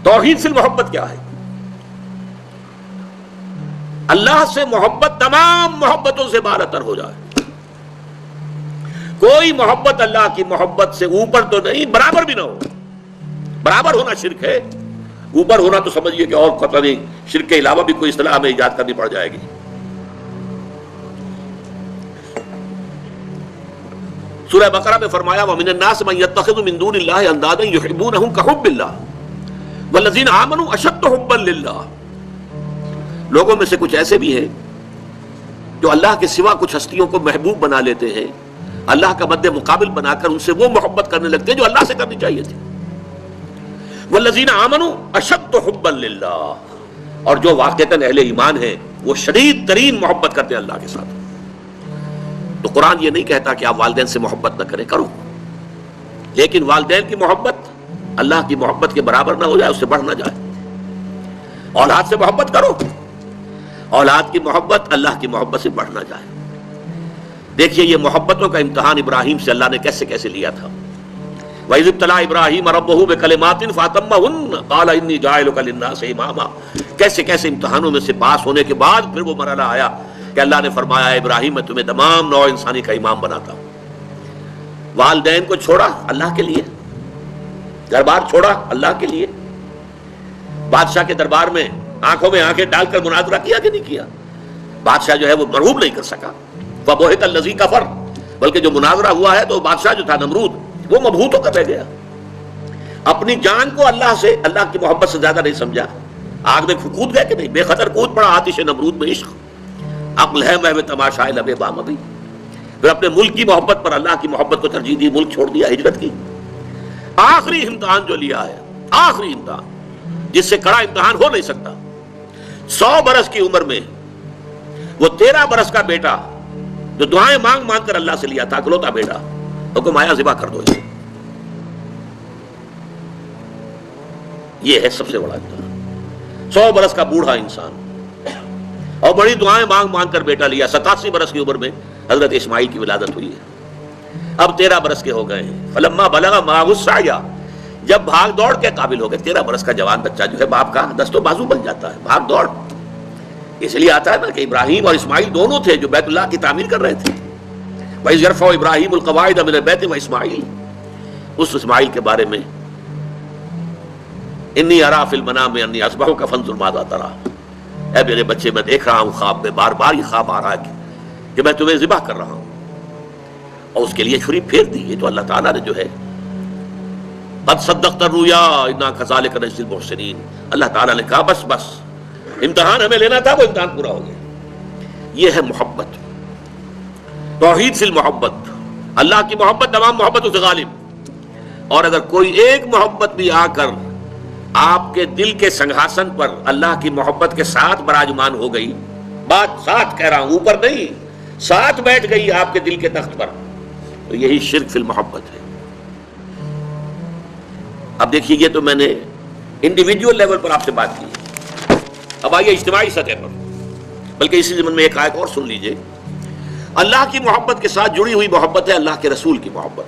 توحید فی المحبت کیا ہے؟ اللہ سے محبت تمام محبتوں سے بالاتر ہو جائے. کوئی محبت اللہ کی محبت سے اوپر تو نہیں، برابر بھی نہ ہو. برابر ہونا شرک ہے، اوپر ہونا تو سمجھیے کہ اور پتہ نہیں شرک کے علاوہ بھی کوئی اصطلاح ہمیں ایجاد کرنی پڑ جائے گی. سورہ بقرہ میں فرمایا وَمِنَ النَّاسِ مَن يَتَّخِذُ مِن دُونِ اللَّهِ أَندَادًا يُحِبُّونَهُم كَحُبِّ اللَّهِ وَالَّذِينَ آمَنُوا أَشَدُّ حُبًّا لِلَّهِ. لوگوں میں سے کچھ ایسے بھی ہیں جو اللہ کے سوا کچھ ہستیوں کو محبوب بنا لیتے ہیں، اللہ کا مد مقابل بنا کر ان سے وہ محبت کرنے لگتے ہیں جو اللہ سے کرنی چاہیے تھی. وَالَّذِينَ آمَنُوا أَشَدُّ حُبًّا لِلَّهِ، اور جو واقعتاً اہل ایمان ہیں وہ شدید ترین محبت کرتے ہیں اللہ کے ساتھ. تو قرآن یہ نہیں کہتا کہ آپ والدین سے محبت نہ کریں، کرو، لیکن والدین کی محبت اللہ کی محبت کے برابر نہ ہو جائے، اس سے بڑھ نہ جائے. اولاد سے محبت کرو، اولاد کی محبت اللہ کی محبت سے بڑھ نہ جائے. دیکھیے یہ محبتوں کا امتحان ابراہیم سے اللہ نے کیسے کیسے لیا تھا. وَإِذِ ابْتَلَىٰ إِبْرَاهِيمَ رَبُّهُ بِكَلِمَاتٍ فَأَتَمَّهُنَّ قَالَ إِنِّي جَاعِلُكَ لِلنَّاسِ إِمَامًا. کیسے کیسے امتحانوں میں سے پاس ہونے کے بعد پھر وہ مرحلہ آیا کہ اللہ نے فرمایا ابراہیم میں تمہیں تمام نوع انسانی کا امام بناتا ہوں. والدین کو چھوڑا اللہ کے لیے، دربار چھوڑا اللہ کے لیے. بادشاہ کے دربار میں آنکھوں میں آنکھیں ڈال کر مناظرہ کیا کہ نہیں کیا؟ بادشاہ جو ہے وہ مرعوب نہیں کر سکا. فَبُہِتَ الَّذِي كَفَرَ، بلکہ جو مناظرہ ہوا ہے تو بادشاہ جو تھا نمرود وہ مبہوت ہو کر رہ گیا. اپنی جان کو اللہ سے، اللہ کی محبت سے زیادہ نہیں سمجھا. آگ میں کود گئے کہ نہیں؟ بے خطر کود پڑا آتش نمرود میں عشق. عقل ہے محو تماشائے لب بام ابھی. پھر اپنے ملک کی محبت پر اللہ کی محبت کو ترجیح دی، ملک چھوڑ دیا، ہجرت کی. آخری امتحان جو لیا ہے، آخری امتحان جس سے کڑا امتحان ہو نہیں سکتا. 100 برس کی عمر میں وہ 13 برس کا بیٹا جو دعائیں مانگ مانگ کر اللہ سے لیا تھا، اکلوتا بیٹا، حکم آیا ذبح کر دو. یہ ہے سب سے بڑا امتحان. 100 برس کا بوڑھا انسان اور بڑی دعائیں مانگ مانگ کر بیٹا لیا. 87 برس کی عمر میں حضرت اسماعیل کی ولادت ہوئی ہے. اب 13 برس کے ہو گئے ہیں. فلما بلغ معه السعي، جب بھاگ دوڑ کے قابل ہو گئے. 13 برس کا جوان بچہ جو ہے باپ کا دست و بازو بن جاتا ہے، بھاگ دوڑ. اس لیے آتا ہے نا کہ ابراہیم اور اسماعیل دونوں تھے جو بیت اللہ کی تعمیر کر رہے تھے. وَإِذْ يَرْفَعُ إِبْرَاهِيمُ الْقَوَاعِدَ مِنَ الْبَيْتِ وَإِسْمَاعِيلُ، اس اسماعیل کے بارے میں انی ارا فی المنام انی اصبحک فانظر ماذا تری. اے میرے بچے میں دیکھ رہا ہوں خواب میں، بار بار یہ خواب آ رہا ہے کہ میں تمہیں ذبح کر رہا ہوں. اور اس کے لیے چھری پھیر دی. یہ تو اللہ تعالیٰ نے جو ہے قد صدقت الرؤیا انا کذالک نجزی المحسنین. اللہ تعالیٰ نے کہا بس بس، امتحان ہمیں لینا تھا، وہ امتحان پورا ہو گیا. یہ ہے محبت، توحید فی المحبت. اللہ کی محبت تمام محبتوں سے غالب. اور اگر کوئی ایک محبت بھی آ کر آپ کے دل کے سنگھاسن پر اللہ کی محبت کے ساتھ براجمان ہو گئی، بات ساتھ کہہ رہا ہوں، اوپر نہیں، ساتھ بیٹھ گئی آپ کے دل کے تخت پر، تو یہی شرک فی المحبت ہے. اب دیکھیے یہ تو میں نے انڈیویجول لیول پر آپ سے بات کی. اب آئیے اجتماعی سطح پر، بلکہ اسی ضمن میں ایک آیت اور سن لیجئے. اللہ کی محبت کے ساتھ جڑی ہوئی محبت ہے اللہ کے رسول کی محبت.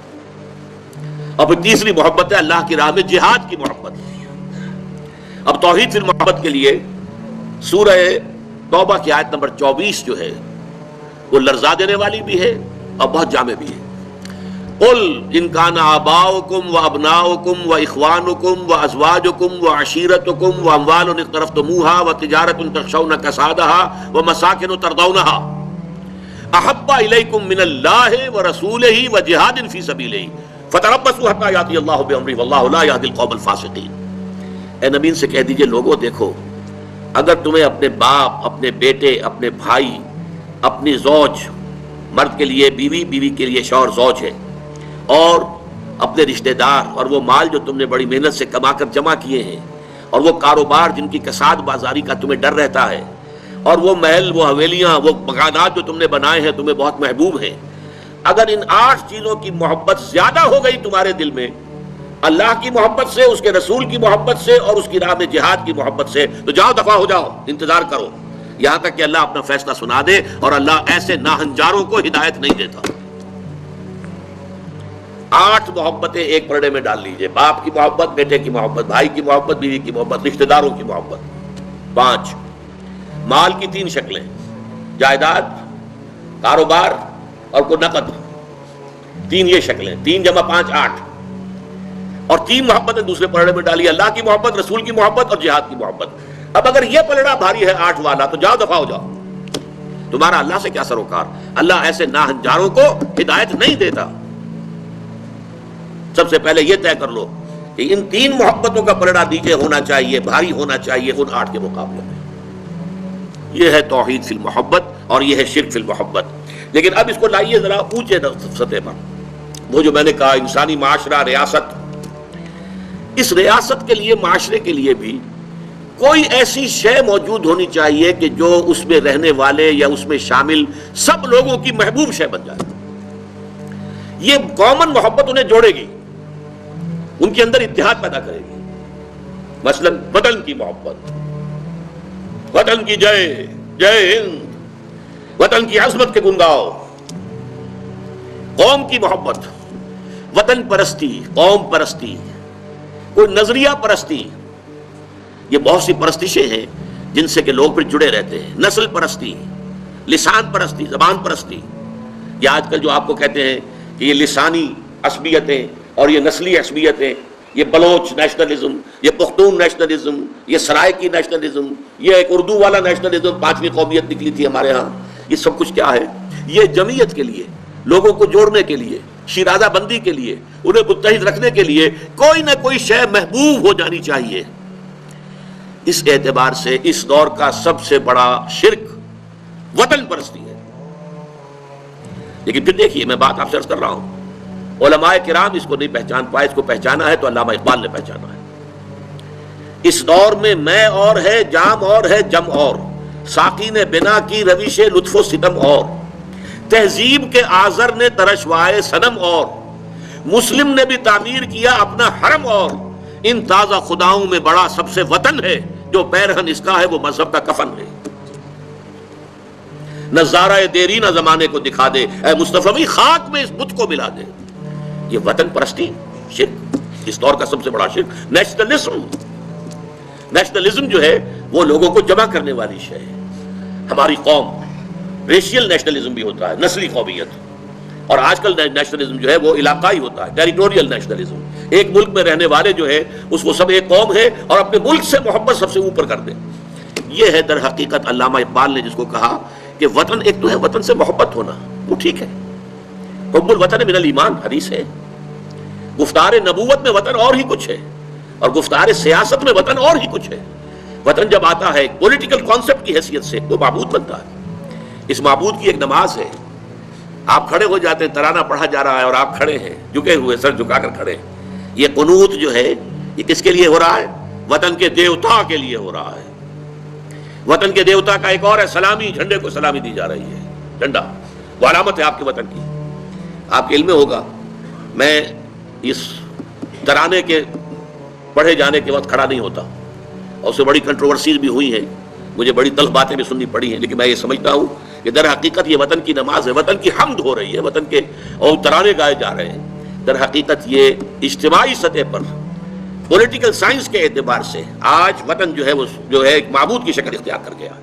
اور پھر تیسری محبت ہے اللہ کی راہ میں جہاد کی محبت. اب توحید فی المحبت کے لیے سورہ توبہ کی آیت نمبر 24 جو ہے وہ لرزا دینے والی بھی ہے اور بہت جامع بھی ہے. قل ان کان آباؤکم وابناؤکم واخوانکم وازواجکم وعشیرتکم واموال اقترفتموها وتجارۃ تخشون کسادها ومساکن ترضونها احب الیکم من اللہ ورسولہ وجہاد فی سبیلہ فتربصوا حتی یاتی اللہ بامرہ واللہ لا یہدی القوم الفاسقین. اے نبی سے کہہ دیجئے لوگوں دیکھو، اگر تمہیں اپنے باپ، اپنے بیٹے، اپنے بھائی، اپنی زوج، مرد کے لیے بیوی، بیوی کے لیے شوہر زوج ہے، اور اپنے رشتہ دار اور وہ مال جو تم نے بڑی محنت سے کما کر جمع کیے ہیں، اور وہ کاروبار جن کی کساد بازاری کا تمہیں ڈر رہتا ہے، اور وہ محل، وہ حویلیاں، وہ مکانات جو تم نے بنائے ہیں تمہیں بہت محبوب ہیں. اگر ان 8 چیزوں کی محبت زیادہ ہو گئی تمہارے دل میں اللہ کی محبت سے، اس کے رسول کی محبت سے اور اس کی راہ میں جہاد کی محبت سے، تو جاؤ دفع ہو جاؤ، انتظار کرو یہاں تک کہ اللہ اپنا فیصلہ سنا دے. اور اللہ ایسے ناہنجاروں کو ہدایت نہیں دیتا. 8 محبتیں ایک پرڑے میں ڈال لیجئے. باپ کی محبت، بیٹے کی محبت، بھائی کی محبت، بیوی کی محبت، رشتہ داروں کی محبت. 5 مال کی 3 شکلیں، جائیداد، کاروبار اور کوئی نقد. 3 یہ شکلیں، 3 جمع 5 8. اور 3 محبتیں دوسرے پلڑے میں ڈالی، اللہ کی محبت، رسول کی محبت اور جہاد کی محبت. اب اگر یہ پلڑا بھاری ہے 8 والا تو جاؤ دفع ہو جاؤ. تمہارا اللہ سے کیا سروکار. اللہ ایسے ناہنجاروں کو ہدایت نہیں دیتا. سب سے پہلے یہ طے کر لو کہ ان 3 محبتوں کا پلڑا نیچے ہونا چاہیے، بھاری ہونا چاہیے ان 8 کے مقابلے میں. یہ ہے توحید فی المحبت اور یہ ہے شرک فی المحبت. لیکن اب اس کو لائیے ذرا اونچے سطح پر. وہ جو میں نے کہا انسانی معاشرہ، ریاست، اس ریاست کے لیے، معاشرے کے لیے بھی کوئی ایسی شے موجود ہونی چاہیے کہ جو اس میں رہنے والے یا اس میں شامل سب لوگوں کی محبوب شے بن جائے. یہ کامن محبت انہیں جوڑے گی، ان کے اندر اتحاد پیدا کرے گی. مثلا وطن کی محبت، وطن کی جے جے ہند، وطن کی عظمت کے گن گاؤ. قوم کی محبت، وطن پرستی، قوم پرستی، کوئی نظریہ پرستی. یہ بہت سی پرستشیں ہیں جن سے کہ لوگ پھر جڑے رہتے ہیں. نسل پرستی، لسان پرستی، زبان پرستی. یہ آج کل جو آپ کو کہتے ہیں کہ یہ لسانی عصبیتیں اور یہ نسلی عصبیتیں، یہ بلوچ نیشنلزم، یہ پختون نیشنلزم، یہ سرائکی نیشنلزم، یہ ایک اردو والا نیشنلزم، 5ویں قومیت نکلی تھی ہمارے ہاں. یہ سب کچھ کیا ہے؟ یہ جمعیت کے لیے، لوگوں کو جوڑنے کے لیے، شیرازہ بندی کے لیے، انہیں متحد رکھنے کے لیے کوئی نہ کوئی شے محبوب ہو جانی چاہیے. اس اعتبار سے اس دور کا سب سے بڑا شرک وطن پرستی ہے. لیکن پھر دیکھیے، میں بات آپ سے عرض کر رہا ہوں، علماء کرام اس کو نہیں پہچان پائے. اس کو پہچانا ہے تو علامہ اقبال نے پہچانا ہے. اس دور میں اور ہے، جام اور ہے، جم اور، ساقی نے بنا کی روش لطف و ستم اور، تہذیب کے آزر نے ترشوائے صنم اور، مسلم نے بھی تعمیر کیا اپنا حرم اور، ان تازہ خداؤں میں بڑا سب سے وطن ہے، جو پیرہن اس کا ہے وہ مذہب کا کفن ہے. نظارہ دیرینہ زمانے کو دکھا دے، اے مصطفی خاک میں اس بت کو ملا دے. یہ وطن پرستی شرک، اس دور کا سب سے بڑا شرک. نیشنلزم جو ہے وہ لوگوں کو جمع کرنے والی شے ہے. ہماری قوم، ریشیل نیشنلزم بھی ہوتا ہے، نسلی قومیت. اور آج کل نیشنلزم جو ہے وہ علاقائی ہوتا ہے، ٹیریٹوریل نیشنلزم. ایک ملک میں رہنے والے جو ہے اس کو سب ایک قوم ہے اور اپنے ملک سے محبت سب سے اوپر کر دے. یہ ہے در حقیقت علامہ اقبال نے جس کو کہا کہ وطن ایک تو ہے وطن سے محبت ہونا، وہ ٹھیک ہے، حب الوطن من الایمان حدیث ہے. گفتار نبوت میں وطن اور ہی کچھ ہے اور گفتار سیاست میں وطن اور ہی کچھ ہے. وطن جب آتا ہے ایک پولیٹیکل کانسیپٹ کی حیثیت سے تو معبود بنتا ہے. اس معبود کی ایک نماز ہے. آپ کھڑے ہو جاتے ہیں، ترانہ پڑھا جا رہا ہے اور آپ کھڑے ہیں جھکے ہوئے، سر جھکا کر کھڑے ہیں. یہ قنوت جو ہے یہ کس کے لیے ہو رہا ہے؟ وطن کے دیوتا کے لیے ہو رہا ہے. وطن کے دیوتا کا ایک اور ہے سلامی، جھنڈے کو سلامی دی جا رہی ہے. جھنڈا وہ علامت ہے آپ کے وطن کی. آپ کے علم میں ہوگا، میں اس ترانے کے پڑھے جانے کے وقت کھڑا نہیں ہوتا اور اس سے بڑی کنٹروورسیز بھی ہوئی ہیں، مجھے بڑی تلخ باتیں بھی سننی پڑی ہیں. لیکن میں یہ سمجھتا ہوں کہ در حقیقت یہ وطن کی نماز ہے، وطن کی حمد ہو رہی ہے، وطن کے اور ترانے گائے جا رہے ہیں. در حقیقت یہ اجتماعی سطح پر پولیٹیکل سائنس کے اعتبار سے آج وطن جو ہے وہ جو ہے ایک معبود کی شکل اختیار کر گیا ہے.